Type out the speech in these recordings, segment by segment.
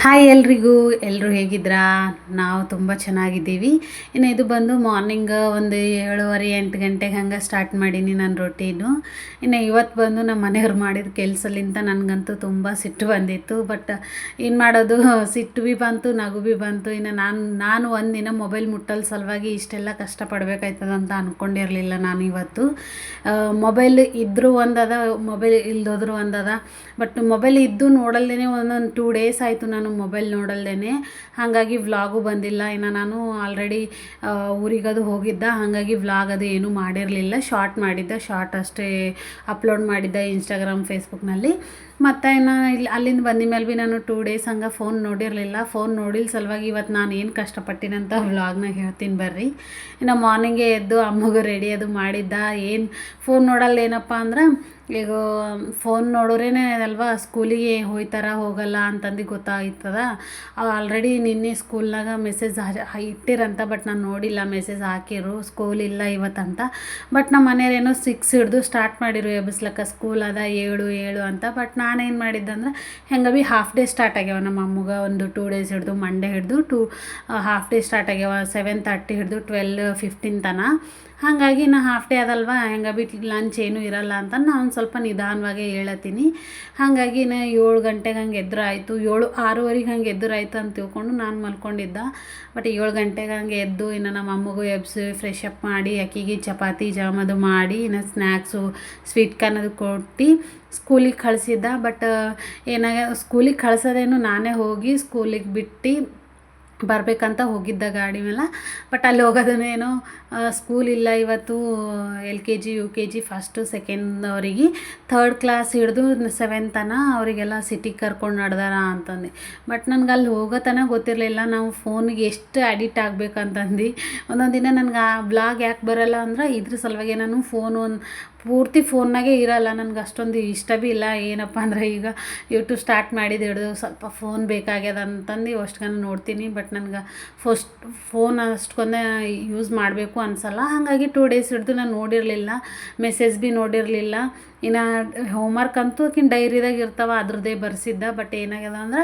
Hi ಎಲ್ರಿಗೂ. ಎಲ್ಲರೂ ಹೇಗಿದ್ದೀರಾ? ನಾವು ತುಂಬ ಚೆನ್ನಾಗಿದ್ದೀವಿ. ಇನ್ನು ಇದು ಬಂದು ಮಾರ್ನಿಂಗ್ ಒಂದು 7:30 8 ಗಂಟೆಗೆ ಹಂಗೆ ಸ್ಟಾರ್ಟ್ ಮಾಡೀನಿ ನನ್ನ ರೊಟೀನು. ಇನ್ನು ಇವತ್ತು ಬಂದು ನಮ್ಮ ಮನೆಯವ್ರು ಮಾಡಿದ ಕೆಲಸಲಿಂತ ನನಗಂತೂ ತುಂಬ ಸಿಟ್ಟು ಬಂದಿತ್ತು. ಬಟ್ ಏನು ಮಾಡೋದು, ಸಿಟ್ಟು ಭೀ ಬಂತು, ನಗು ಭೀ ಬಂತು. ಇನ್ನು ನಾನು ಒಂದಿನ ಮೊಬೈಲ್ ಮುಟ್ಟಲ್ ಸಲುವಾಗಿ ಇಷ್ಟೆಲ್ಲ ಕಷ್ಟಪಡಬೇಕಾಯ್ತದಂತ ಅಂದ್ಕೊಂಡಿರಲಿಲ್ಲ ನಾನು ಇವತ್ತು. ಮೊಬೈಲ್ ಇದ್ದರೂ ಒಂದದ, ಮೊಬೈಲ್ ಇಲ್ದೋದ್ರೂ ಒಂದದ. ಬಟ್ ಮೊಬೈಲ್ ಇದ್ದು ನೋಡಲ್ದೇ ಒಂದೊಂದು 2 ಡೇಸ್ ಆಯಿತು ನಾನು ಮೊಬೈಲ್ ನೋಡಲ್ದೇ. ಹಾಗಾಗಿ ವ್ಲಾಗು ಬಂದಿಲ್ಲ. ಇನ್ನು ನಾನು ಆಲ್ರೆಡಿ ಊರಿಗದು ಹೋಗಿದ್ದ, ಹಾಗಾಗಿ ವ್ಲಾಗ್ ಅದು ಏನೂ ಮಾಡಿರಲಿಲ್ಲ. ಶಾರ್ಟ್ ಮಾಡಿದ್ದೆ, ಶಾರ್ಟ್ ಅಷ್ಟೇ ಅಪ್ಲೋಡ್ ಮಾಡಿದ್ದೆ ಇನ್ಸ್ಟಾಗ್ರಾಮ್ ಫೇಸ್ಬುಕ್ನಲ್ಲಿ. ಮತ್ತು ಇನ್ನು ಅಲ್ಲಿಂದ ಬಂದ ಮೇಲೆ ಭೀ ನಾನು 2 ಡೇಸ್ ಹಂಗೆ ಫೋನ್ ನೋಡಿರಲಿಲ್ಲ. ಫೋನ್ ನೋಡಿಲ್ಲ ಸಲುವಾಗಿ ಇವತ್ತು ನಾನು ಏನು ಕಷ್ಟಪಟ್ಟಿನಂತ ವ್ಲಾಗ್ನಾಗ ಹೇಳ್ತೀನಿ ಬರ್ರಿ. ಇನ್ನು ಮಾರ್ನಿಂಗೇ ಎದ್ದು ಅಮ್ಮಗೆ ರೆಡಿ ಅದು ಮಾಡಿದ್ದ. ಏನು ಫೋನ್ ನೋಡಲ್ಲ ಏನಪ್ಪ ಅಂದ್ರೆ, ಈಗ ಫೋನ್ ನೋಡೋರೇನೆ ಅಲ್ವಾ ಸ್ಕೂಲಿಗೆ ಹೋಯ್ತಾರ ಹೋಗಲ್ಲ ಅಂತಂದು ಗೊತ್ತಾಗ್ತದ. ಆಲ್ರೆಡಿ ನಿನ್ನೆ ಸ್ಕೂಲ್ನಾಗ ಮೆಸೇಜ್ ಇಟ್ಟಿರಂತ, ಬಟ್ ನಾನು ನೋಡಿಲ್ಲ. ಮೆಸೇಜ್ ಹಾಕಿರು ಸ್ಕೂಲ್ ಇಲ್ಲ ಇವತ್ತಂತ. ಬಟ್ ನಮ್ಮ ಮನೆಯವ್ರೇನೋ 6 ಹಿಡ್ದು ಸ್ಟಾರ್ಟ್ ಮಾಡಿರು ಎಬ್ಬಿಸ್ಲಕ್ಕ, ಸ್ಕೂಲ್ ಅದ 7 ಅಂತ. ಬಟ್ ನಾನೇನು ಮಾಡಿದ್ದೆ ಅಂದ್ರೆ, ಹೆಂಗೆ ಭೀ ಹಾಫ್ ಡೇ ಸ್ಟಾರ್ಟ್ ಆಗ್ಯಾವ ನಮ್ಮ ಅಮ್ಮಗೆ. ಒಂದು 2 ಡೇಸ್ ಹಿಡ್ದು, ಮಂಡೇ ಹಿಡ್ದು ಹಾಫ್ ಡೇ ಸ್ಟಾರ್ಟ್ ಆಗ್ಯಾವ. 7:30 ಹಿಡ್ದು 12:15 ತನಕ. ಹಾಗಾಗಿ ನಾ ಹಾಫ್ ಡೇ ಅದಲ್ವ, ಹೆಂಗೆ ಭೀ ಲಂಚ್ ಏನೂ ಇರಲ್ಲ ಅಂತ ನಾನು ಒಂದು ಸ್ವಲ್ಪ ನಿಧಾನವಾಗೇ ಹೇಳತ್ತೀನಿ. ಹಾಗಾಗಿ ನಾ 7 ಗಂಟೆಗೆ ಹಂಗೆ ಎದುರಾಯಿತು. 6:30 ಹಂಗೆ ಎದುರಾಯ್ತು ಅಂತ ತಿಳ್ಕೊಂಡು ನಾನು ಮಲ್ಕೊಂಡಿದ್ದ. ಬಟ್ 7 ಗಂಟೆಗೆ ಹಂಗೆ ಎದ್ದು ಇನ್ನು ನಮ್ಮ ಅಮ್ಮಗೂ ಎಬ್ಸಿ ಫ್ರೆಶ್ ಅಪ್ ಮಾಡಿ, ಅಕ್ಕಿಗೆ ಚಪಾತಿ ಜಾಮದು ಮಾಡಿ, ಇನ್ನು ಸ್ನ್ಯಾಕ್ಸು ಸ್ವೀಟ್ ಕಾರ್ನ್ ಅದು ಕೊಟ್ಟು ಸ್ಕೂಲಿಗೆ ಕಳಿಸಿದ್ದ. ಬಟ್ ಸ್ಕೂಲಿಗೆ ಕಳ್ಸೋದೇನು ನಾನೇ ಹೋಗಿ ಸ್ಕೂಲಿಗೆ ಬಿಟ್ಟು ಬರಬೇಕಂತ ಹೋಗಿದ್ದ ಗಾಡಿ ಮೇಲೆ. ಬಟ್ ಅಲ್ಲಿ ಹೋಗೋದನ್ನೇನೋ ಸ್ಕೂಲ್ ಇಲ್ಲ ಇವತ್ತು. LKG UKG ಫಸ್ಟು ಸೆಕೆಂಡ್ ಅವರಿಗೆ, 3rd ಕ್ಲಾಸ್ ಹಿಡಿದು 7th ತನಕ ಅವರಿಗೆಲ್ಲ ಸಿಟಿಗೆ ಕರ್ಕೊಂಡು ನಡ್ದಾರ ಅಂತಂದು. ಬಟ್ ನನಗೆ ಅಲ್ಲಿ ಹೋಗೋತನ ಗೊತ್ತಿರಲಿಲ್ಲ ನಾವು ಫೋನಿಗೆ ಎಷ್ಟು ಅಡಿಕ್ಟ್ ಆಗ್ಬೇಕಂತಂದು. ಒಂದೊಂದು ದಿನ ನನಗೆ ಆ ಬ್ಲಾಗ್ ಯಾಕೆ ಬರೋಲ್ಲ ಅಂದ್ರೆ ಇದ್ರ ಸಲುವಾಗಿ. ನಾನು ಪೂರ್ತಿ ಫೋನ್ನಾಗೆ ಇರೋಲ್ಲ, ನನಗೆ ಅಷ್ಟೊಂದು ಇಷ್ಟ ಭೀ ಇಲ್ಲ. ಏನಪ್ಪ ಅಂದ್ರೆ ಈಗ ಯೂಟ್ಯೂಬ್ ಸ್ಟಾರ್ಟ್ ಮಾಡಿದ್ದು ಹಿಡಿದು ಸ್ವಲ್ಪ ಫೋನ್ ಬೇಕಾಗ್ಯದ ಅಂತಂದು ಅಷ್ಟುಗನ ನೋಡ್ತೀನಿ. ಬಟ್ ನನಗೆ ಫೋನ್ ಅಷ್ಟೊಂದೇ ಯೂಸ್ ಮಾಡಬೇಕು ಅನಿಸಲ್ಲ. ಹಾಗಾಗಿ 2 ಡೇಸ್ ಹಿಡಿದು ನಾನು ನೋಡಿರಲಿಲ್ಲ, ಮೆಸೇಜ್ ಭೀ ನೋಡಿರಲಿಲ್ಲ. ಇನ್ನು ಹೋಮ್ವರ್ಕ್ ಅಂತೂ ಡೈರಿದಾಗ ಇರ್ತಾವೆ, ಅದ್ರದ್ದೇ ಬರ್ಸಿದ್ದ. ಬಟ್ ಏನಾಗ್ಯದ ಅಂದ್ರೆ,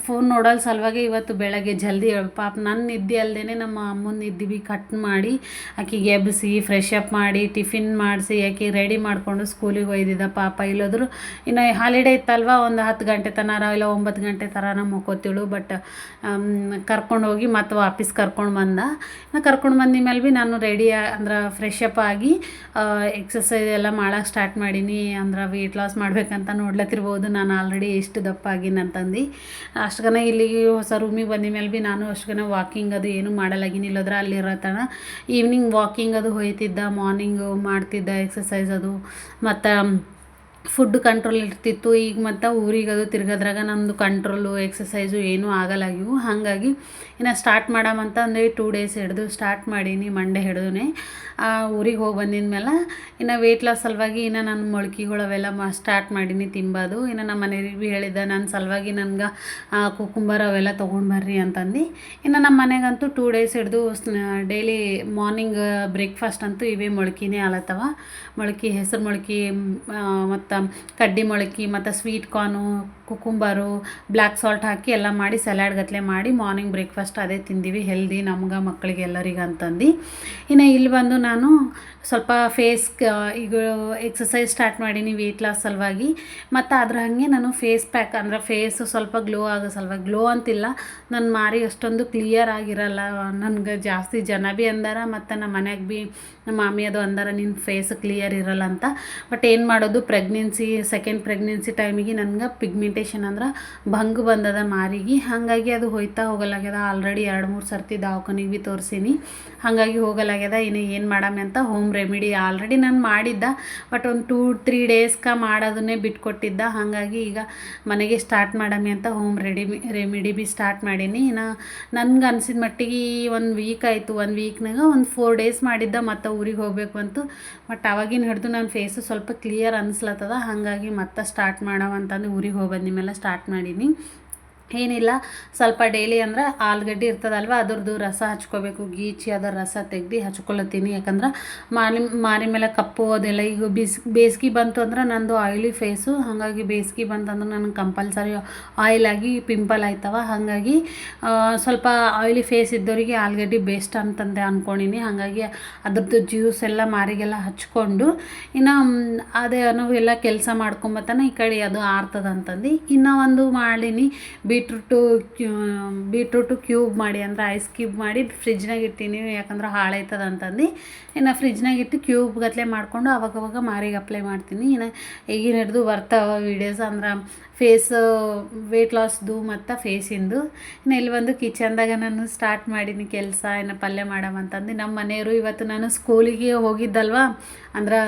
ಫೋನ್ ನೋಡೋಲ್ಲ ಸಲುವಾಗಿ ಇವತ್ತು ಬೆಳಗ್ಗೆ ಜಲ್ದಿ ಪಾಪ ನನ್ನ ನಿದ್ದೆ ಅಲ್ಲದೇ ನಮ್ಮ ಅಮ್ಮನ ನಿದ್ದೆ ಭೀ ಕಟ್ ಮಾಡಿ, ಆಕಿಗೆ ಎಬ್ಬಿಸಿ ಫ್ರೆಶ್ ಅಪ್ ಮಾಡಿ ಟಿಫಿನ್ ಮಾಡಿಸಿ ಆಕೆ ರೆಡಿ ಮಾಡಿಕೊಂಡು ಸ್ಕೂಲಿಗೆ ಒಯ್ದಿದ್ದ. ಪಾಪ ಇಲ್ಲೋದ್ರು ಇನ್ನು ಹಾಲಿಡೇ ಇತ್ತಲ್ವ, ಒಂದು 10 ಗಂಟೆ ತನಕ ಇಲ್ಲ 9 ಗಂಟೆ ಥರ ಮಕ್ಕೋತಿಳು. ಬಟ್ ಕರ್ಕೊಂಡೋಗಿ ಮತ್ತು ವಾಪಸ್ ಕರ್ಕೊಂಡು ಬಂದ. ಕರ್ಕೊಂಡು ಬಂದ ಮೇಲೆ ಭೀ ನಾನು ರೆಡಿ ಅಂದ್ರೆ ಫ್ರೆಶ್ ಅಪ್ ಆಗಿ ಎಕ್ಸಸೈಸ್ ಎಲ್ಲ ಮಾಡೋಕೆ ಸ್ಟಾರ್ಟ್ ಮಾಡೀನಿ. ಅಂದ್ರೆ ವೆಯ್ಟ್ ಲಾಸ್ ಮಾಡ್ಬೇಕಂತ ನೋಡ್ಲತ್ತಿರ್ಬೋದು ನಾನು ಆಲ್ರೆಡಿ ಎಷ್ಟು ದಪ್ಪ ಆಗಿನಂತಂದು. ಅಷ್ಟುಗನ ಇಲ್ಲಿಗೆ ಹೊಸ ರೂಮಿಗೆ ಬಂದ ಮೇಲೆ ಭೀ ನಾನು ಅಷ್ಟುಗನ ವಾಕಿಂಗ್ ಅದು ಏನೂ ಮಾಡಲಾಗಿನಿ. ಇಲ್ಲದ್ರೆ ಅಲ್ಲಿರತನ ಈವ್ನಿಂಗ್ ವಾಕಿಂಗ್ ಅದು ಹೋಯ್ತಿದ್ದ, ಮಾರ್ನಿಂಗು ಮಾಡ್ತಿದ್ದ ಎಕ್ಸಸೈಸ್ ಅದು. ಮತ್ತು ಫುಡ್ ಕಂಟ್ರೋಲ್ ಇರ್ತಿತ್ತು. ಈಗ ಮತ್ತು ಊರಿಗದು ತಿರ್ಗೋದ್ರಾಗ ನಮ್ಮದು ಕಂಟ್ರೋಲು ಎಕ್ಸಸೈಸು ಏನೂ ಆಗಲಾಗಿವು. ಹಾಗಾಗಿ ಇನ್ನು ಸ್ಟಾರ್ಟ್ ಮಾಡಾಮಂತ ಅಂದರೆ 2 ಡೇಸ್ ಹಿಡಿದು ಸ್ಟಾರ್ಟ್ ಮಾಡೀನಿ, ಮಂಡೇ ಹಿಡಿದುನೇ. ಊರಿಗೆ ಹೋಗಿ ಬಂದಿದ ಮೇಲೆ ಇನ್ನು ವೆಯ್ಟ್ ಲಾಸ್ ಸಲುವಾಗಿ ಇನ್ನು ನಾನು ಮೊಳ್ಕೆಗಳು ಅವೆಲ್ಲ ಸ್ಟಾರ್ಟ್ ಮಾಡೀನಿ ತಿಂಬೋದು. ಇನ್ನು ನಮ್ಮ ಮನೆಯವ್ರಿಗೆ ಭೀ ಹೇಳಿದ್ದೆ, ನನ್ನ ಸಲುವಾಗಿ ನನಗೆ ಕುಕುಂಬರ್ ಅವೆಲ್ಲ ತೊಗೊಂಡ್ಬರ್ರಿ ಅಂತಂದು. ಇನ್ನು ನಮ್ಮ ಮನೆಗಂತೂ 2 ಡೇಸ್ ಹಿಡಿದು ಡೈಲಿ ಮಾರ್ನಿಂಗ್ ಬ್ರೇಕ್ಫಾಸ್ಟ್ ಅಂತೂ ಇವೇ ಮೊಳ್ಕೆನೇ ಆಲತ್ತವ. ಮೊಳ್ಕೆ, ಹೆಸರು ಮೊಳ್ಕೆ, ಮತ್ತು ಕಡ್ಡಿ ಮೊಳಕೆ, ಮತ್ತು sweet corn, cucumber, black salt ಹಾಕಿ ಎಲ್ಲ ಮಾಡಿ ಸಲಾಡ್ ಗತ್ಲೆ ಮಾಡಿ ಮಾರ್ನಿಂಗ್ ಬ್ರೇಕ್ಫಾಸ್ಟ್ ಅದೇ ತಿಂದೀವಿ, ಹೆಲ್ದಿ ನಮ್ಗೆ ಮಕ್ಕಳಿಗೆ ಎಲ್ಲರಿಗೆ ಅಂತಂದು. ಇನ್ನು ಇಲ್ಲಿ ಬಂದು ನಾನು ಸ್ವಲ್ಪ ಈಗ ಎಕ್ಸಸೈಸ್ ಸ್ಟಾರ್ಟ್ ಮಾಡೀನಿ ವೆಯ್ಟ್ ಲಾಸ್ ಸಲುವಾಗಿ. ಮತ್ತು ಅದ್ರ ಹಾಗೆ ನಾನು ಫೇಸ್ ಪ್ಯಾಕ್ ಅಂದ್ರೆ ಫೇಸು ಸ್ವಲ್ಪ ಗ್ಲೋ ಆಗೋ ಸಲುವಾಗಿ, ಗ್ಲೋ ಅಂತಿಲ್ಲ, ನನ್ನ ಮಾರಿ ಅಷ್ಟೊಂದು ಕ್ಲಿಯರ್ ಆಗಿರಲ್ಲ. ನನಗೆ ಜಾಸ್ತಿ ಜನ ಭೀ ಅಂದಾರ, ಮತ್ತು ನಮ್ಮ ಮನೆಗೆ ಭೀ ನಮ್ಮ ಮಾಮಿ ಅದು ಅಂದಾರ, ನಿನ್ನ ಫೇಸ್ ಕ್ಲಿಯರ್ ಇರಲ್ಲ ಅಂತ. ಬಟ್ ಏನು ಮಾಡೋದು, ಸೆಕೆಂಡ್ ಪ್ರೆಗ್ನೆನ್ಸಿ ಟೈಮಿಗೆ ನನಗೆ ಪಿಗ್ಮೆಂಟೇಷನ್ ಅಂದ್ರೆ ಭಂಗ ಬಂದದ ಮಾರಿಗೆ. ಹಾಗಾಗಿ ಅದು ಹೋಯ್ತಾ ಹೋಗಲಾಗ್ಯದ. ಆಲ್ರೆಡಿ 2-3 ಸರ್ತಿ ದವಾಖಾನೆಗೆ ಭೀ ತೋರಿಸೀನಿ, ಹಾಗಾಗಿ ಹೋಗಲಾಗ್ಯದ. ಇನ್ನು ಏನು ಮಾಡಾಮೆ ಅಂತ ಹೋಮ್ ರೆಮಿಡಿ ಆಲ್ರೆಡಿ ನಾನು ಮಾಡಿದ್ದ. ಬಟ್ ಒಂದು 2-3 ಡೇಸ್ಗೆ ಮಾಡೋದನ್ನೇ ಬಿಟ್ಕೊಟ್ಟಿದ್ದ. ಹಾಗಾಗಿ ಈಗ ಮನೆಗೆ ಸ್ಟಾರ್ಟ್ ಮಾಡಾಮೆ ಅಂತ ಹೋಮ್ ರೆಮಿಡಿ ಭೀ ಸ್ಟಾರ್ಟ್ ಮಾಡೀನಿ. ಇನ್ನು ನನ್ಗೆ ಅನಿಸಿದ ಮಟ್ಟಿಗೆ 1 ವೀಕ್ ಆಯಿತು. 1 ವೀಕ್ನಾಗ ಒಂದು 4 ಡೇಸ್ ಮಾಡಿದ್ದ, ಮತ್ತು ಊರಿಗೆ ಹೋಗಬೇಕು ಅಂತು. ಬಟ್ ಅವಾಗಿನ ಹಿಡಿದು ನನ್ನ ಫೇಸು ಸ್ವಲ್ಪ ಕ್ಲಿಯರ್ ಅನಿಸ್ಲತ್ತದ. ಹಾಗಾಗಿ ಮತ್ತೆ ಸ್ಟಾರ್ಟ್ ಮಾಡವಂತಂದು ಊರಿಗೆ ಹೋಗಿ ಬಂದ ಮೇಲೆ ಸ್ಟಾರ್ಟ್ ಮಾಡೀನಿ. ಏನಿಲ್ಲ, ಸ್ವಲ್ಪ ಡೈಲಿ ಅಂದ್ರೆ ಆಲೂಗಡ್ಡೆ ಇರ್ತದಲ್ವ ಅದ್ರದ್ದು ರಸ ಹಚ್ಕೋಬೇಕು, ಗೀಚಿ ಅದರ ರಸ ತೆಗ್ದು ಹಚ್ಕೊಳತ್ತೀನಿ. ಯಾಕಂದ್ರೆ ಮಾರಿ ಮೇಲೆ ಕಪ್ಪು ಅದೆಲ್ಲ ಈಗ ಬೇಸಿಗೆ ಬಂತು ಅಂದ್ರೆ ನಂದು ಆಯಿಲಿ ಫೇಸು, ಹಾಗಾಗಿ ಬೇಸಿಗೆ ಬಂತಂದ್ರೆ ನನಗೆ ಕಂಪಲ್ಸರಿ ಆಯಿಲ್ ಆಗಿ ಪಿಂಪಲ್ ಆಯ್ತವ. ಹಾಗಾಗಿ ಸ್ವಲ್ಪ ಆಯಿಲಿ ಫೇಸ್ ಇದ್ದವರಿಗೆ ಆಲೂಗಡ್ಡೆ ಬೇಸ್ಟ್ ಅಂತಂದೆ ಅಂದ್ಕೊಂಡಿನಿ. ಹಾಗಾಗಿ ಅದ್ರದ್ದು ಜ್ಯೂಸ್ ಎಲ್ಲ ಮಾರಿಗೆಲ್ಲ ಹಚ್ಕೊಂಡು ಇನ್ನು ಅದೇ ನಾವೆಲ್ಲ ಕೆಲಸ ಮಾಡ್ಕೊಂಬತ್ತಾನೆ ಈ ಕಡೆ ಅದು ಆರ್ತದ ಅಂತಂದು ಇನ್ನೂ ಒಂದು ಮಾಡೀನಿ. ಬೀಟ್ರೂಟು ಕ್ಯೂಬ್ ಮಾಡಿ ಅಂದ್ರೆ ಐಸ್ ಕ್ಯೂಬ್ ಮಾಡಿ ಫ್ರಿಜ್ನಾಗ ಇಟ್ಟೀನಿ. ಯಾಕಂದ್ರೆ ಹಾಳಾಯ್ತದ ಅಂತಂದು ಇನ್ನು ಫ್ರಿಜ್ನಾಗ ಇಟ್ಟು ಕ್ಯೂಬ್ ಗತ್ಲೆ ಮಾಡಿಕೊಂಡು ಅವಾಗವಾಗ ಮಾರಿಗೆ ಅಪ್ಲೈ ಮಾಡ್ತೀನಿ. ಇನ್ನು ಈಗಿನ ಹಿಡ್ದು ಬರ್ತಾವೆ ವೀಡಿಯೋಸ್ ಅಂದ್ರೆ ಫೇಸ್ ವೆಯ್ಟ್ ಲಾಸ್ದು ಮತ್ತು ಫೇಸಿಂದು. ಇನ್ನು ಇಲ್ಲಿ ಒಂದು ಕಿಚನ್ದಾಗ ನಾನು ಸ್ಟಾರ್ಟ್ ಮಾಡೀನಿ ಕೆಲಸ, ಇನ್ನು ಪಲ್ಯ ಮಾಡವಂತಂದು. ನಮ್ಮ ಮನೆಯವರು ಇವತ್ತು ನಾನು ಸ್ಕೂಲಿಗೆ ಹೋಗಿದ್ದಲ್ವ ಅಂದ್ರೆ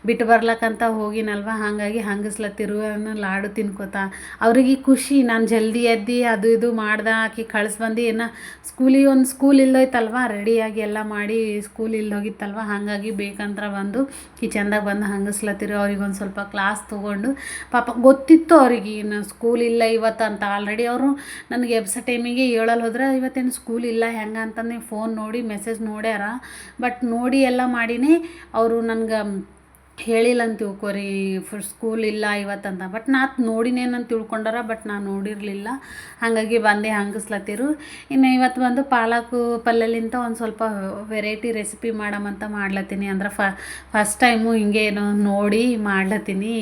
ಬಿಟ್ಟು ಬರ್ಲಕ್ಕಂತ ಹೋಗಿನಲ್ವ, ಹಾಗಾಗಿ ಹಂಗಸ್ಲತ್ತಿರು ಲಾಡು ತಿನ್ಕೋತಾ ಅವ್ರಿಗೆ ಖುಷಿ. ನಾನು ಜಲ್ದಿ ಎದ್ದು ಅದು ಇದು ಮಾಡ್ದೆ ಆಕಿ ಕಳಿಸ್ಬಂದು. ಇನ್ನು ಸ್ಕೂಲಿಗೆ ಒಂದು ಸ್ಕೂಲ್ ಇಲ್ಲೋಯ್ತಲ್ವ, ರೆಡಿಯಾಗಿ ಎಲ್ಲ ಮಾಡಿ ಸ್ಕೂಲ್ ಇಲ್ಲೋಗಿತ್ತಲ್ವ, ಹಾಗಾಗಿ ಬೇಕಂತ ಬಂದು ಕಿಚನ್ದಾಗ ಬಂದು ಹಂಗಸ್ಲತ್ತಿರು. ಅವ್ರಿಗೆ ಒಂದು ಸ್ವಲ್ಪ ಕ್ಲಾಸ್ ತೊಗೊಂಡು ಪಾಪ ಗೊತ್ತಿತ್ತು ಅವ್ರಿಗೆ ಇನ್ನು ಸ್ಕೂಲ್ ಇಲ್ಲ ಇವತ್ತು ಅಂತ. ಆಲ್ರೆಡಿ ಅವರು ನನಗೆ ಎಬ್ಸ ಟೈಮಿಗೆ ಹೇಳಲ್ಲ ಹೋದ್ರೆ ಇವತ್ತೇನು ಸ್ಕೂಲ್ ಇಲ್ಲ ಹೆಂಗೆ ಅಂತಂದು ಫೋನ್ ನೋಡಿ ಮೆಸೇಜ್ ನೋಡ್ಯಾರ. ಬಟ್ ನೋಡಿ ಎಲ್ಲ ಮಾಡಿನೇ ಅವರು ನನಗೆ ಹೇಳಿಲ್ಲ ಅಂತ ತಿಳ್ಕೊರಿ ಸ್ಕೂಲ್ ಇಲ್ಲ ಇವತ್ತಂತ. ಬಟ್ ನಾ ನೋಡಿನೇನಂತ ತಿಳ್ಕೊಂಡಾರ, ಬಟ್ ನಾನು ನೋಡಿರಲಿಲ್ಲ. ಹಾಗಾಗಿ ಬಂದೆ ಹಂಗಸ್ಲತ್ತಿರು. ಇನ್ನು ಇವತ್ತು ಬಂದು ಪಾಲಕು ಪಲ್ಯಲಿಂತ ಒಂದು ಸ್ವಲ್ಪ ವೆರೈಟಿ ರೆಸಿಪಿ ಮಾಡಮಂತ ಮಾಡ್ಲತ್ತೀನಿ. ಅಂದ್ರೆ ಫಸ್ಟ್ ಟೈಮು ಹಿಂಗೆ ಏನೋ ನೋಡಿ ಮಾಡ್ಲತ್ತೀನಿ.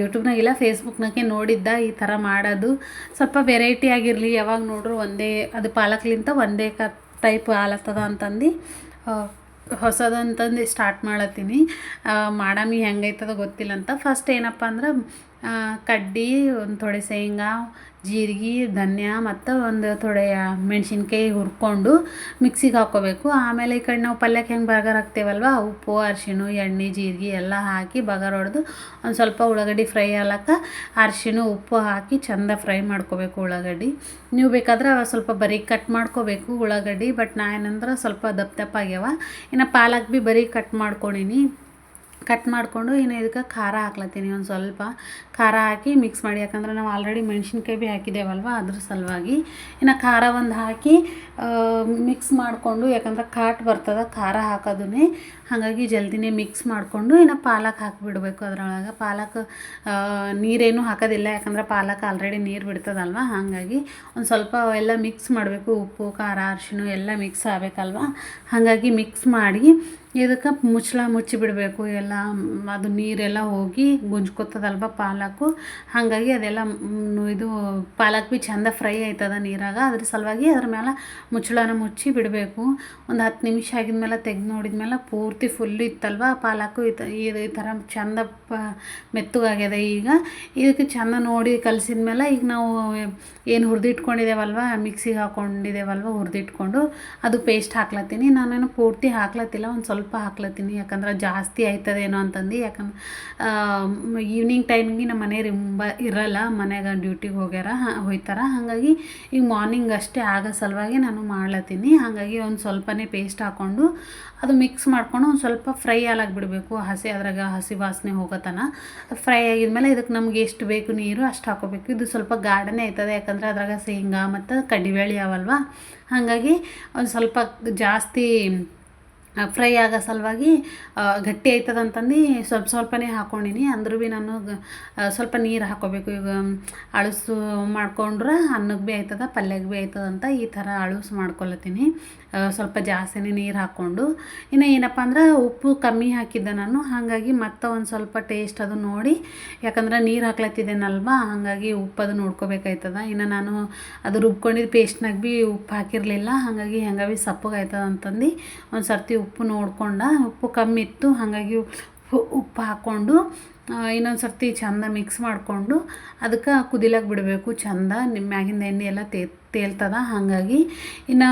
ಯೂಟ್ಯೂಬ್ನಾಗಿಲ್ಲ ಫೇಸ್ಬುಕ್ನಾಗೆ ನೋಡಿದ್ದ ಈ ಥರ ಮಾಡೋದು. ಸ್ವಲ್ಪ ವೆರೈಟಿ ಆಗಿರಲಿ, ಯಾವಾಗ ನೋಡ್ರು ಒಂದೇ ಅದು ಪಾಲಕ್ಲಿಂತ ಒಂದೇ ಟೈಪ್ ಆಲತ್ತದ ಅಂತಂದು ಹೊಸದಂತಂದು ಸ್ಟಾರ್ಟ್ ಮಾಡತ್ತೀನಿ. ಮಾಡಮಿ ಹೆಂಗೈತದ ಗೊತ್ತಿಲ್ಲ ಅಂತ. ಫಸ್ಟ್ ಏನಪ್ಪ ಅಂದ್ರೆ ಕಡ್ಡಿ, ಒಂದು ಥೋಡೆ ಶೇಂಗಾ, ಜೀರಿಗೆ, ಧನ್ಯ ಮತ್ತು ಒಂದು ಥೋಡೆ ಮೆಣಸಿನ್ಕಾಯಿ ಹುರ್ಕೊಂಡು ಮಿಕ್ಸಿಗೆ ಹಾಕ್ಕೋಬೇಕು. ಆಮೇಲೆ ಈ ಕಡೆ ನಾವು ಪಲ್ಯಕ್ಕೆ ಹೆಂಗೆ ಬಗಾರ್ ಹಾಕ್ತೇವಲ್ವ, ಉಪ್ಪು, ಅರಿಶಿಣ, ಎಣ್ಣೆ, ಜೀರಿಗೆ ಎಲ್ಲ ಹಾಕಿ ಬಗಾರ್ ಹೊಡೆದು ಒಂದು ಸ್ವಲ್ಪ ಉಳ್ಳಾಗಡ್ಡಿ ಫ್ರೈ ಆಗ್ಲಕ್ಕ ಅರಿಶಿಣ ಉಪ್ಪು ಹಾಕಿ ಚೆಂದ ಫ್ರೈ ಮಾಡ್ಕೋಬೇಕು ಉಳ್ಳಾಗಡ್ಡಿ. ನೀವು ಬೇಕಾದ್ರೆ ಸ್ವಲ್ಪ ಬರೀಕ್ ಕಟ್ ಮಾಡ್ಕೋಬೇಕು ಉಳ್ಳಾಗಡ್ಡಿ. ಬಟ್ ನಾ ಏನಂದ್ರೆ ಸ್ವಲ್ಪ ದಪ್ಪ ಆಗ್ಯಾವ. ಇನ್ನು ಪಾಲಕ್ ಭೀ ಬರೀ ಕಟ್ ಮಾಡ್ಕೊಂಡಿನಿ. ಕಟ್ ಮಾಡಿಕೊಂಡು ಇನ್ನು ಇದಕ್ಕೆ ಖಾರ ಹಾಕ್ಲತ್ತೀನಿ. ಒಂದು ಸ್ವಲ್ಪ ಖಾರ ಹಾಕಿ ಮಿಕ್ಸ್ ಮಾಡಿ, ಯಾಕಂದ್ರೆ ನಾವು ಆಲ್ರೆಡಿ ಮೆಣಸಿನ್ಕಾಯಿ ಭೀ ಹಾಕಿದ್ದೇವಲ್ವ ಅದ್ರ ಸಲುವಾಗಿ. ಇನ್ನು ಖಾರ ಒಂದು ಹಾಕಿ ಮಿಕ್ಸ್ ಮಾಡಿಕೊಂಡು, ಯಾಕಂದ್ರೆ ಕಾಟ್ ಬರ್ತದೆ ಖಾರ ಹಾಕೋದನ್ನೇ, ಹಾಗಾಗಿ ಜಲ್ದಿನೇ ಮಿಕ್ಸ್ ಮಾಡಿಕೊಂಡು ಇನ್ನು ಪಾಲಕ್ ಹಾಕಿಬಿಡ್ಬೇಕು. ಅದ್ರೊಳಗೆ ಪಾಲಕ್ ನೀರೇನು ಹಾಕೋದಿಲ್ಲ, ಯಾಕಂದ್ರೆ ಪಾಲಕ್ ಆಲ್ರೆಡಿ ನೀರು ಬಿಡ್ತದಲ್ವ. ಹಾಗಾಗಿ ಒಂದು ಸ್ವಲ್ಪ ಎಲ್ಲ ಮಿಕ್ಸ್ ಮಾಡಬೇಕು. ಉಪ್ಪು, ಖಾರ, ಅರಿಶಿಣ ಎಲ್ಲ ಮಿಕ್ಸ್ ಆಗಬೇಕಲ್ವ. ಹಾಗಾಗಿ ಮಿಕ್ಸ್ ಮಾಡಿ ಇದಕ್ಕೆ ಮುಚ್ಚಿ ಬಿಡಬೇಕು. ಎಲ್ಲ ಅದು ನೀರೆಲ್ಲ ಹೋಗಿ ಗುಂಜ್ಕೊತದಲ್ವ ಪಾಲಕ್ಕು. ಹಾಗಾಗಿ ಅದೆಲ್ಲ ಇದು ಪಾಲಕ್ ಭೀ ಚೆಂದ ಫ್ರೈ ಆಯ್ತದ ನೀರಾಗ. ಅದ್ರ ಸಲುವಾಗಿ ಅದ್ರ ಮೇಲೆ ಮುಚ್ಚಳನ ಮುಚ್ಚಿ ಬಿಡಬೇಕು. ಒಂದು 10 ನಿಮಿಷ ಆಗಿದ್ಮೇಲೆ ತೆಗೆದು ನೋಡಿದ್ಮೇಲೆ ಪೂರ್ತಿ ಫುಲ್ಲು ಇತ್ತಲ್ವ ಪಾಲಕ್ಕು ಈ ಥರ ಚೆಂದ ಮೆತ್ತಗಾಗ್ಯದ. ಈಗ ಇದಕ್ಕೆ ಚೆಂದ ನೋಡಿ ಕಲಸಿದ್ಮೇಲೆ ಈಗ ನಾವು ಏನು ಹುರಿದಿಟ್ಕೊಂಡಿದ್ದೇವಲ್ವ, ಮಿಕ್ಸಿಗೆ ಹಾಕ್ಕೊಂಡಿದ್ದೇವಲ್ವ ಹುರಿದಿಟ್ಕೊಂಡು, ಅದು ಪೇಸ್ಟ್ ಹಾಕ್ಲತ್ತೀನಿ. ನಾನೇನು ಪೂರ್ತಿ ಹಾಕ್ಲತ್ತಿಲ್ಲ, ಒಂದು ಸ್ವಲ್ಪ ಹಾಕ್ಲತ್ತೀನಿ. ಯಾಕಂದ್ರೆ ಜಾಸ್ತಿ ಆಯ್ತದೇನೋ ಅಂತಂದು. ಯಾಕಂದ್ರೆ ಈವ್ನಿಂಗ್ ಟೈಮಿಗೆ ನಮ್ಮ ಮನೆಯವ್ರು ಇರಲ್ಲ, ಮನೆಯಾಗ ಡ್ಯೂಟಿಗೆ ಹೋಯ್ತಾರ. ಹಾಗಾಗಿ ಈಗ ಮಾರ್ನಿಂಗ್ ಅಷ್ಟೇ ಆಗೋ ಸಲುವಾಗಿ ನಾನು ಮಾಡ್ಲತ್ತೀನಿ. ಹಾಗಾಗಿ ಒಂದು ಸ್ವಲ್ಪನೇ ಪೇಸ್ಟ್ ಹಾಕ್ಕೊಂಡು ಅದು ಮಿಕ್ಸ್ ಮಾಡ್ಕೊಂಡು ಒಂದು ಸ್ವಲ್ಪ ಫ್ರೈ ಬಿಡಬೇಕು. ಅದ್ರಾಗ ಹಸಿ ವಾಸನೆ ಹೋಗೋತನ ಫ್ರೈ ಆಗಿದ್ಮೇಲೆ ಇದಕ್ಕೆ ನಮ್ಗೆ ಎಷ್ಟು ಬೇಕು ನೀರು ಅಷ್ಟು ಹಾಕೋಬೇಕು. ಇದು ಸ್ವಲ್ಪ ಗಾಢನೇ ಆಯ್ತದೆ, ಯಾಕಂದ್ರೆ ಅದ್ರಾಗ ಶೇಂಗಾ ಮತ್ತು ಕಡ್ಡಿಬೇಳೆ ಅವಲ್ವ. ಹಾಗಾಗಿ ಒಂದು ಸ್ವಲ್ಪ ಜಾಸ್ತಿ ಫ್ರೈ ಆಗೋ ಸಲುವಾಗಿ ಗಟ್ಟಿ ಆಯ್ತದ ಅಂತಂದು ಸ್ವಲ್ಪನೇ ಹಾಕ್ಕೊಂಡಿನಿ. ಅಂದ್ರೂ ಭೀ ನಾನು ಸ್ವಲ್ಪ ನೀರು ಹಾಕ್ಕೋಬೇಕು. ಈಗ ಅಳಸು ಮಾಡ್ಕೊಂಡ್ರೆ ಅನ್ನಕ್ಕೆ ಭೀ ಆಯ್ತದ, ಪಲ್ಯಕ್ಕೆ ಭೀ ಆಯ್ತದ ಅಂತ ಈ ಥರ ಅಳಸು ಮಾಡ್ಕೊಳತ್ತೀನಿ. ಸ್ವಲ್ಪ ಜಾಸ್ತಿನೇ ನೀರು ಹಾಕ್ಕೊಂಡು. ಇನ್ನು ಏನಪ್ಪ ಅಂದ್ರೆ ಉಪ್ಪು ಕಮ್ಮಿ ಹಾಕಿದ್ದೆ ನಾನು, ಹಾಗಾಗಿ ಮತ್ತೆ ಒಂದು ಸ್ವಲ್ಪ ಟೇಸ್ಟ್ ಅದು ನೋಡಿ, ಯಾಕಂದ್ರೆ ನೀರು ಹಾಕ್ಲತ್ತಿದ್ದೇನಲ್ವ, ಹಾಗಾಗಿ ಉಪ್ಪು ಅದು ನೋಡ್ಕೋಬೇಕಾಯ್ತದ. ಇನ್ನು ನಾನು ಅದು ರುಬ್ಕೊಂಡಿದ್ದು ಪೇಸ್ಟ್ನಾಗ ಭೀ ಉಪ್ಪು ಹಾಕಿರಲಿಲ್ಲ, ಹಾಗಾಗಿ ಹೆಂಗೆ ಭೀ ಸಪ್ಪಗಾಯ್ತದ ಅಂತಂದು ಒಂದು ಸರ್ತಿ ಉಪ್ಪು ನೋಡ್ಕೊಂಡೆ. ಉಪ್ಪು ಕಮ್ಮಿ ಇತ್ತು, ಹಾಗಾಗಿ ಉಪ್ಪು ಹಾಕ್ಕೊಂಡು ಇನ್ನೊಂದು ಸರ್ತಿ ಚೆಂದ ಮಿಕ್ಸ್ ಮಾಡಿಕೊಂಡು ಅದಕ್ಕೆ ಕುದಿಲಕ್ಕೆ ಬಿಡಬೇಕು. ಚೆಂದ ಮ್ಯಾಗಿಂದ ಎಣ್ಣೆ ಎಲ್ಲ ತೇಲ್ತದ. ಹಾಗಾಗಿ ಇನ್ನು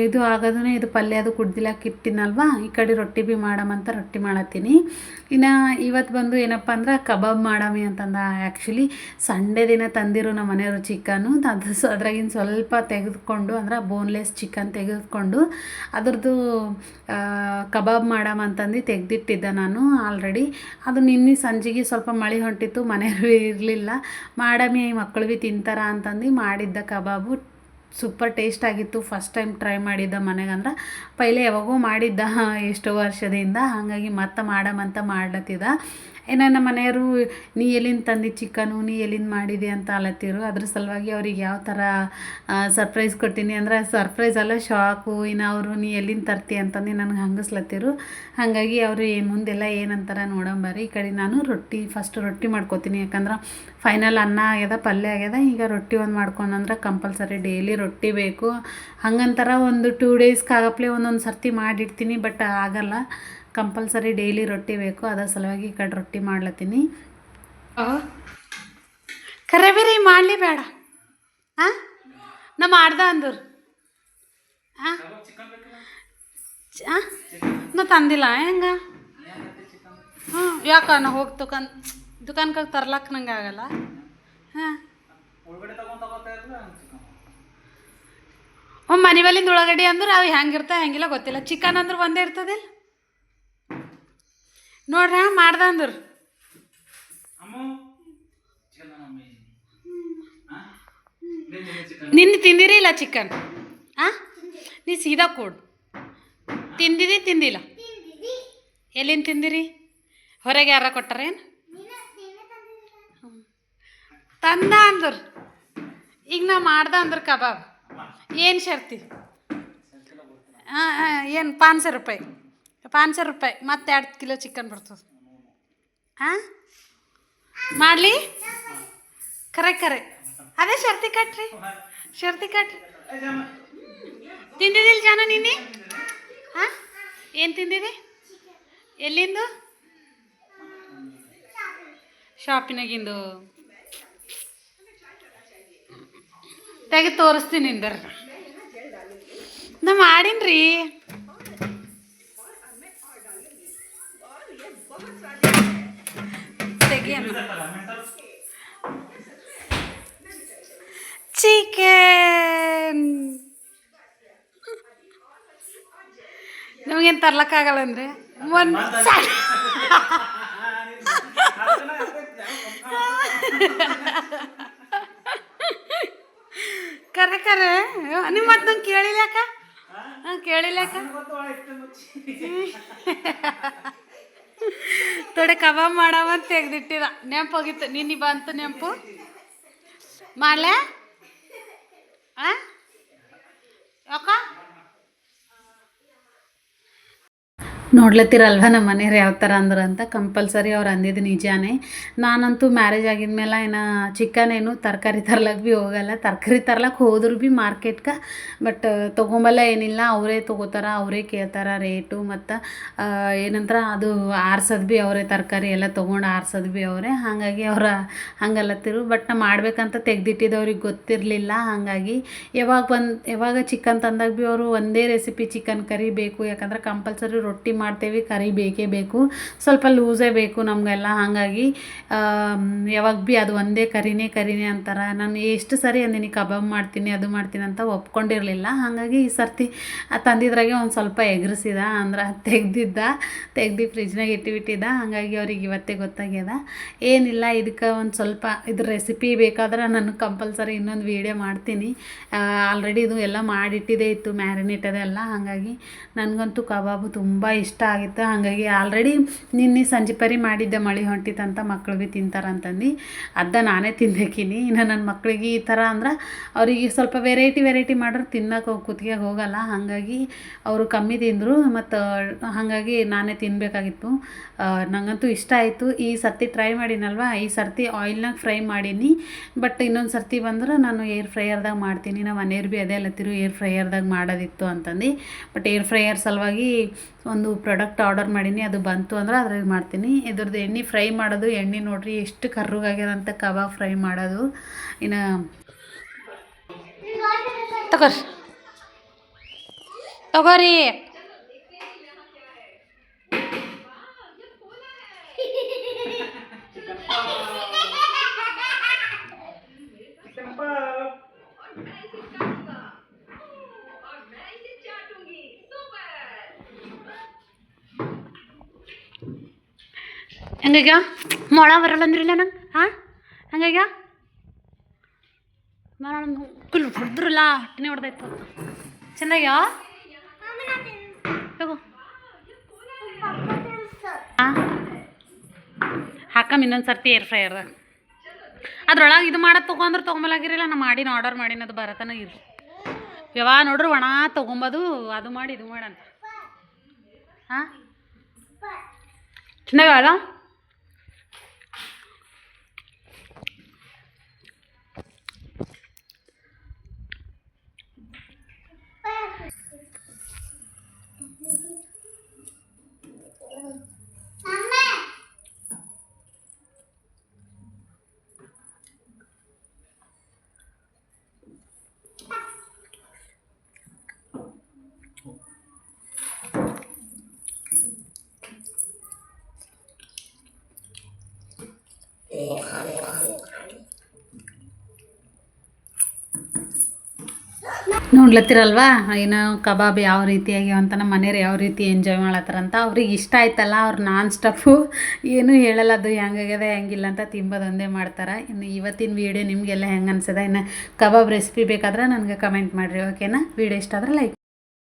ಇದು ಆಗೋದನ್ನೇ ಇದು ಪಲ್ಯ ಅದು ಕುಡ್ದಿಲಕ್ಕೆ ಇಟ್ಟಿನಲ್ವ, ಈ ಕಡೆ ರೊಟ್ಟಿ ಭೀ ಮಾಡಮಂತ ರೊಟ್ಟಿ ಮಾಡತ್ತೀನಿ. ಇನ್ನು ಇವತ್ತು ಬಂದು ಏನಪ್ಪ ಅಂದ್ರೆ ಕಬಾಬ್ ಮಾಡಮಿ ಅಂತಂದ. ಆ್ಯಕ್ಚುಲಿ ಸಂಡೇ ದಿನ ತಂದಿರು ನಮ್ಮ ಮನೆಯವರು ಚಿಕನ್ನು. ಅದ್ರಾಗಿನ ಸ್ವಲ್ಪ ತೆಗೆದುಕೊಂಡು, ಅಂದ್ರೆ ಬೋನ್ಲೆಸ್ ಚಿಕನ್ ತೆಗೆದುಕೊಂಡು ಅದ್ರದ್ದು ಕಬಾಬ್ ಮಾಡಮಂತಂದು ತೆಗೆದಿಟ್ಟಿದ್ದೆ ನಾನು ಆಲ್ರೆಡಿ. ಅದು ನಿನ್ನೆ ಸಂಜೆಗೆ ಅವರಿಗೆ ಸ್ವಲ್ಪ ಮಳೆ ಹೊಂಟಿತ್ತು, ಮನೆಯವರು ಇರಲಿಲ್ಲ. ಮಾಡಮಿ ಮಕ್ಕಳು ಭೀ ತಿಂತಾರ ಅಂತಂದು ಮಾಡಿದ್ದ ಕಬಾಬು. ಸೂಪರ್ ಟೇಸ್ಟ್ ಆಗಿತ್ತು. ಫಸ್ಟ್ ಟೈಮ್ ಟ್ರೈ ಮಾಡಿದ್ದ ಮನೆಗಂದ್ರೆ. ಪೈಲೆ ಯಾವಾಗೋ ಮಾಡಿದ್ದ ಎಷ್ಟೋ ವರ್ಷದಿಂದ, ಹಾಗಾಗಿ ಮತ್ತೆ ಮಾಡಮಂತ ಮಾಡ್ಲತ್ತಿದ್ದ. ನಮ್ಮ ಮನೆಯವರು ನೀ ಎಲ್ಲಿಂದ ತಂದು ಚಿಕನು, ನೀ ಎಲ್ಲಿಂದ ಮಾಡಿದೆ ಅಂತ ಅಲತ್ತಿರು. ಅದ್ರ ಸಲುವಾಗಿ ಅವ್ರಿಗೆ ಯಾವ ಥರ ಸರ್ಪ್ರೈಸ್ ಕೊಡ್ತೀನಿ ಅಂದ್ರೆ, ಸರ್ಪ್ರೈಸ್ ಅಲ್ಲ ಶಾಕು. ಇನ್ನು ಅವರು ನೀ ಎಲ್ಲಿಂದ ತರ್ತಿ ಅಂತಂದು ನನಗೆ ಹಂಗಸ್ಲತ್ತಿರು. ಹಾಗಾಗಿ ಅವರು ಮುಂದೆಲ್ಲ ಏನಂತಾರೆ ನೋಡಂಬರಿ. ಈ ಕಡೆ ನಾನು ಫಸ್ಟ್ ರೊಟ್ಟಿ ಮಾಡ್ಕೋತೀನಿ. ಯಾಕಂದ್ರೆ ಫೈನಲ್ ಅನ್ನ ಆಗ್ಯದ, ಪಲ್ಯ ಆಗ್ಯದ. ಈಗ ರೊಟ್ಟಿ ಒಂದು ಮಾಡ್ಕೊಂಡ್ರೆ ಕಂಪಲ್ಸರಿ ಡೈಲಿ ರೊಟ್ಟಿ ಬೇಕು. ಹಂಗಂತಾರೆ ಒಂದು 2 ಡೇಸ್ಗಾಗಪ್ಲೆ ಒಂದೊಂದು ಸರ್ತಿ ಮಾಡಿಡ್ತೀನಿ. ಬಟ್ ಆಗಲ್ಲ, ಕಂಪಲ್ಸರಿ ಡೈಲಿ ರೊಟ್ಟಿ ಬೇಕು. ಅದರ ಸಲುವಾಗಿ ಈ ಕಡೆ ರೊಟ್ಟಿ ಮಾಡ್ಲತ್ತೀನಿ. ಕರೆ ಬೇರೆ ಮಾಡಲಿ ಬೇಡ. ಹಾಂ ನಾ ಮಾಡ್ದ ಅಂದರು. ಹಾಂ ನಾ ತಂದಿಲ್ಲ ಹೆಂಗೆ? ಯಾಕ ನಾ ಹೋಗಿ ದುಕಾನ್ಗೆ ತರ್ಲಕ್ಕೆ ನಂಗೆ ಆಗಲ್ಲ. ಹಾಂ ಮನೆ ಬಲ್ಲಿಂದ ಉಳ್ಳಾಗಡ್ಡಿ ಅಂದ್ರೆ ಅವು ಹೆಂಗಿರ್ತಾವೆ ಹೆಂಗಿಲ್ಲ ಗೊತ್ತಿಲ್ಲ. ಚಿಕನ್ ಅಂದ್ರೆ ಒಂದೇ ಇರ್ತದಿಲ್ಲ ನೋಡ್ರಿ. ಮಾಡ್ದ ಅಂದ್ರು ನಿನ್ನೆ ತಿಂದಿರಿ ಇಲ್ಲ ಚಿಕನ್? ಹಾಂ ನೀ ಸೀದಾ ಕೊಡು. ತಿಂದಿಲ್ಲ? ಎಲ್ಲಿಂದ ತಿಂದಿರಿ? ಹೊರಗೆ ಯಾರ ಕೊಟ್ಟಾರೇನು? ತಂದ ಅಂದ್ರು. ಈಗ ನಾ ಮಾಡ್ದ ಅಂದ್ರೆ ಕಬಾಬ್ ಏನು ಶರ್ತಿ? ಹಾಂ ಏನು 500 ರೂಪಾಯಿ. 500 ರೂಪಾಯಿ ಮತ್ತೆ 2 ಕಿಲೋ ಚಿಕನ್ ಬರ್ತದೆ. ಹಾಂ ಮಾಡಲಿ? ಕರೆ ಅದೇ ಶರ್ತಿ ಕಟ್ರಿ. ತಿಂದಿದ್ದಿಲ್ಲ ಜನ ನಿನ್ನೆ? ಹಾಂ ಏನು ತಿಂದಿರಿ? ಎಲ್ಲಿಂದು? ಶಾಪಿನಾಗಿಂದು. ತೆಗೆ ತೋರಿಸ್ತೀನಿ ಇಂದರ್. ನಾ ಮಾಡೀನ್ರಿ. ಚಿಕನ್ ನಮಗೇನು ತರ್ಲಕ್ಕಾಗಲ್ಲ ಅಂದರೆ ಒಂದು ಕರೆ ನಿಮ್ಮ ಮತ್ತೆ ನಂಗೆ ಕೇಳಿಲ್ಲಕ್ಕ. ತೊಡೆ ಕಬಾಬ್ ಮಾಡವಂತ ತೆಗ್ದಿಟ್ಟಿದ. ನೆನಪೋಗಿತ್ತು, ನಿನ್ನೆ ಬಂತು ನೆನಪು. ಮಾಡ್ಲೆ? ಯಾಕ ನೋಡ್ಲತ್ತೀರಲ್ವ ನಮ್ಮ ಮನೆಯವ್ರು ಯಾವ ಥರ ಅಂದ್ರು ಅಂತ. ಕಂಪಲ್ಸರಿ ಅವ್ರು ಅಂದಿದ್ದು ನಿಜಾನೇ. ನಾನಂತೂ ಮ್ಯಾರೇಜ್ ಆಗಿದ್ಮೇಲೆ ಚಿಕನ್ ಏನು ತರಕಾರಿ ತರ್ಲಕ್ಕೆ ಭೀ ಹೋಗಲ್ಲ. ತರಕಾರಿ ತರ್ಲಕ್ಕೆ ಹೋದ್ರು ಭೀ ಮಾರ್ಕೆಟ್ಗೆ. ಬಟ್ ತೊಗೊಂಬಲ್ಲ ಏನಿಲ್ಲ, ಅವರೇ ತೊಗೋತಾರೆ, ಅವರೇ ಕೇಳ್ತಾರೆ ರೇಟು. ಮತ್ತು ಏನಂತಾರೆ ಅದು ಆರ್ಸೋದು ಭೀ ಅವರೇ, ತರಕಾರಿ ಎಲ್ಲ ತೊಗೊಂಡು ಆರ್ಸೋದು ಭೀ ಅವರೇ. ಹಾಗಾಗಿ ಅವ್ರು ಹಂಗಲ್ಲತ್ತಿರು. ಬಟ್ ನಾ ಮಾಡ್ಬೇಕಂತ ತೆಗ್ದಿಟ್ಟಿದ್ದು ಅವ್ರಿಗೆ ಗೊತ್ತಿರಲಿಲ್ಲ. ಹಾಗಾಗಿ ಯಾವಾಗ ಚಿಕನ್ ತಂದಾಗ ಭೀ ಅವರು ಒಂದೇ ರೆಸಿಪಿ ಚಿಕನ್ ಕರಿ ಬೇಕು. ಯಾಕಂದ್ರೆ ಕಂಪಲ್ಸರಿ ರೊಟ್ಟಿ ಮಾಡ್ತೇವೆ, ಕರಿ ಬೇಕೇ ಬೇಕು, ಸ್ವಲ್ಪ ಲೂಸೇ ಬೇಕು ನಮಗೆಲ್ಲ. ಹಾಗಾಗಿ ಯಾವಾಗ ಭೀ ಅದು ಒಂದೇ ಕರಿನೇ ಅಂತಾರೆ. ನಾನು ಎಷ್ಟು ಸರಿ ಅಂದಿನಿ ಕಬಾಬ್ ಮಾಡ್ತೀನಿ ಅದು ಮಾಡ್ತೀನಿ ಅಂತ ಒಪ್ಕೊಂಡಿರಲಿಲ್ಲ. ಹಾಗಾಗಿ ಈ ಸರ್ತಿ ತಂದಿದ್ರಾಗೆ ಒಂದು ಸ್ವಲ್ಪ ಎಗರಿಸಿದ, ಅಂದ್ರೆ ತೆಗ್ದು ಫ್ರಿಜ್ನಾಗ ಇಟ್ಟಿಬಿಟ್ಟಿದ್ದ. ಹಾಗಾಗಿ ಅವ್ರಿಗೆ ಇವತ್ತೇ ಗೊತ್ತಾಗ್ಯದ. ಏನಿಲ್ಲ, ಇದಕ್ಕೆ ಒಂದು ಸ್ವಲ್ಪ ಇದ್ರ ರೆಸಿಪಿ ಬೇಕಾದ್ರೆ ನಾನು ಕಂಪಲ್ಸರಿ ಇನ್ನೊಂದು ವೀಡಿಯೋ ಮಾಡ್ತೀನಿ. ಆಲ್ರೆಡಿ ಇದು ಎಲ್ಲ ಮಾಡಿಟ್ಟಿದ್ದೇ ಇತ್ತು, ಮ್ಯಾರಿನೇಟ್ ಅದೆಲ್ಲ. ಹಾಗಾಗಿ ನನಗಂತೂ ಕಬಾಬು ತುಂಬ ಇಷ್ಟ ಆಗಿತ್ತು. ಹಾಗಾಗಿ ಆಲ್ರೆಡಿ ನಿನ್ನೆ ಸಂಜೆ ಪರಿ ಮಾಡಿದ್ದೆ, ಮಳೆ ಹೊಂಟಿತ್ತಂತ ಮಕ್ಕಳು ಭೀ ತಿಂತಾರಂತಂದು ನಾನೇ ತಿಂದೇಕಿನಿ. ಇನ್ನು ನನ್ನ ಮಕ್ಕಳಿಗೆ ಈ ಥರ ಅಂದ್ರೆ ಅವರಿಗೆ ಸ್ವಲ್ಪ ವೆರೈಟಿ ಮಾಡ್ರೆ ತಿನ್ನೋಕೆ ಕುತ್ತಿಗೆಗೆ ಹೋಗಲ್ಲ. ಹಾಗಾಗಿ ಅವರು ಕಮ್ಮಿ ತಿಂದರು. ಮತ್ತು ಹಾಗಾಗಿ ನಾನೇ ತಿನ್ನಬೇಕಾಗಿತ್ತು. ನನಗಂತೂ ಇಷ್ಟ ಆಯಿತು. ಈ ಸರ್ತಿ ಟ್ರೈ ಮಾಡಿನಲ್ವ, ಈ ಸರ್ತಿ ಆಯಿಲ್ನಾಗ ಫ್ರೈ ಮಾಡೀನಿ. ಬಟ್ ಇನ್ನೊಂದು ಸರ್ತಿ ಬಂದ್ರೆ ನಾನು ಏರ್ ಫ್ರೈಯರ್ದಾಗ ಮಾಡ್ತೀನಿ. ನಮ್ಮ ಮನೆಯವ್ರು ಭೀ ಅದೇ ಅಲ್ಲತ್ತಿರು ಏರ್ ಫ್ರೈಯರ್ದಾಗ ಮಾಡೋದಿತ್ತು ಅಂತಂದು. ಬಟ್ ಏರ್ ಫ್ರೈಯರ್ ಸಲುವಾಗಿ ಒಂದು ಪ್ರಾಡಕ್ಟ್ ಆರ್ಡರ್ ಮಾಡೀನಿ. ಅದು ಬಂತು ಅಂದ್ರೆ ಅದ್ರಾಗ ಮಾಡ್ತೀನಿ. ಇದ್ರದ್ದು ಎಣ್ಣೆ ಫ್ರೈ ಮಾಡೋದು, ಎಣ್ಣೆ ನೋಡ್ರಿ ಎಷ್ಟು ಕರ್ರುಗಾಗ್ಯದಂತ ಕಬಾಬ್ ಫ್ರೈ ಮಾಡೋದು. ಇನ್ನು ತಗೋರಿ ಹೆಂಗೀಗ ಮೊಳ ಬರಲ್ಲ ಅಂದ್ರಿಲ್ಲ ನಂಗೆ ಹಾಂ ಹಂಗಾಗ್ಯ ಕುಲ್ ಹೊಡೆದ್ರಲ್ಲ ಹಟ್ಟನೆ ಹೊಡೆದಾಯ್ತು ಚೆನ್ನಾಗ್ಯಾ ತಗೋ ಹಾಂ ಹಾಕಮ್ಮ ಇನ್ನೊಂದು ಸರ್ತಿ ಏರ್ ಫ್ರೈಯರ್ದಾಗ ಅದ್ರೊಳಗೆ ಇದು ಮಾಡೋದು ತೊಗೊಂಡ್ರೆ ತೊಗೊಂಬಲಾಗಿರಿಲ್ಲ ನಾ ಮಾಡಿನ ಆರ್ಡರ್ ಮಾಡಿನ ಅದು ಬರತನ ಇರು ಯಾವಾಗ ನೋಡ್ರಿ ಒಣ ತೊಗೊಂಬೋದು ಅದು ಮಾಡಿ ಇದು ಮಾಡಂತ ಹಾಂ ಚೆನ್ನಾಗಲ್ಲ ನೋಡ್ಲತ್ತಿರಲ್ವಾ ಏನು ಕಬಾಬ್ ಯಾವ ರೀತಿಯಾಗಿ ಅಂತ ನಮ್ಮ ಮನೆಯವ್ರು ಯಾವ ರೀತಿ ಎಂಜಾಯ್ ಮಾಡತ್ತಾರಂತ ಅವ್ರಿಗೆ ಇಷ್ಟ ಆಯ್ತಲ್ಲ ಅವ್ರು ನಾನ್ ಸ್ಟಾಪು ಏನೂ ಹೇಳಲ್ಲ ಅದು ಹೆಂಗಾಗ್ಯದ ಹೆಂಗಿಲ್ಲ ಅಂತ ತಿಂಬೋದೊಂದೇ ಮಾಡ್ತಾರೆ ಇನ್ನು ಇವತ್ತಿನ ವೀಡಿಯೋ ನಿಮಗೆಲ್ಲ ಹೆಂಗೆ ಅನ್ಸದ ಇನ್ನು ಕಬಾಬ್ ರೆಸಿಪಿ ಬೇಕಾದ್ರೆ ನನಗೆ ಕಮೆಂಟ್ ಮಾಡಿರಿ ಓಕೆನಾ ವೀಡಿಯೋ ಇಷ್ಟ ಆದ್ರೆ ಲೈಕ್